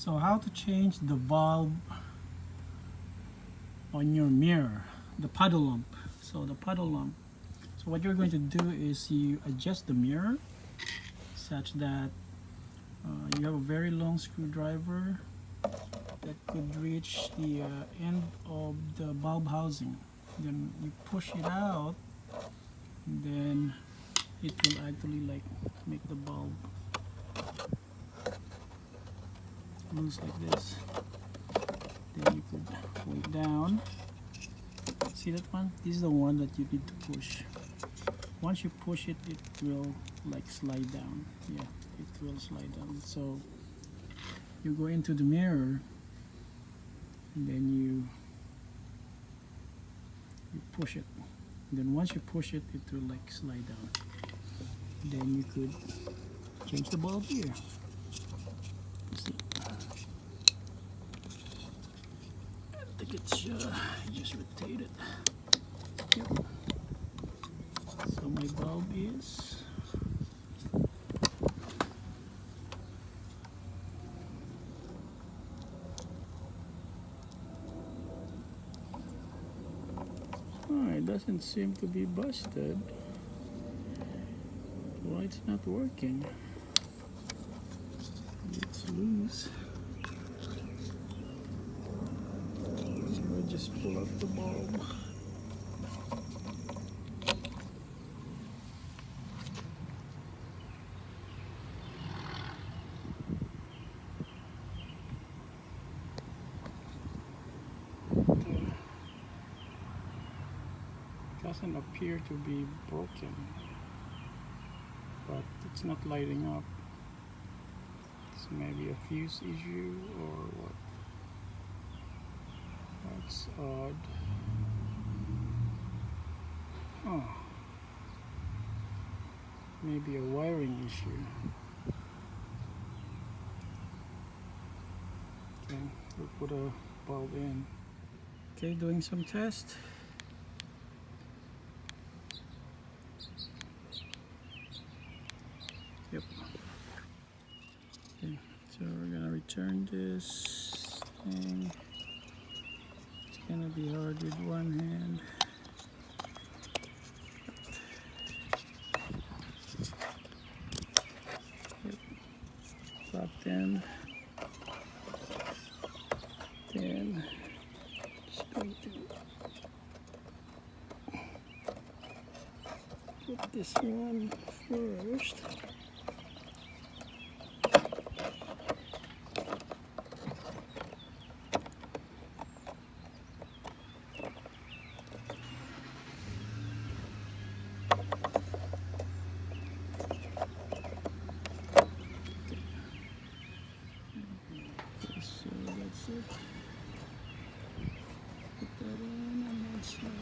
So how to change the bulb on your mirror, the puddle lamp. So the puddle lamp. So what you're going to do is you adjust the mirror such that you have a very long screwdriver that could reach the end of the bulb housing. Then you push it out, and then it will actually like make the bulb loose like this. Then you could pull it down. See that one? This is the one that you need to push. Once you push it, it will like slide down. Yeah, it will slide down. So you go into the mirror, and then you push it. And then once you push it, it will like slide down. Then you could change the bulb here. See? I think it's just rotated. Yep. So my bulb is it doesn't seem to be busted. Why it's not working? It's loose. So I just pull up the bulb. Doesn't appear to be broken, but it's not lighting up. It's maybe a fuse issue or what? That's odd. Oh, maybe a wiring issue. Okay, we'll put a bulb in. Okay, doing some test. Yep. Okay, so we're gonna return this thing. It's gonna be hard with one hand. Yep. Dropped in. Then just going to put this one first. So that's it. Put that on that side.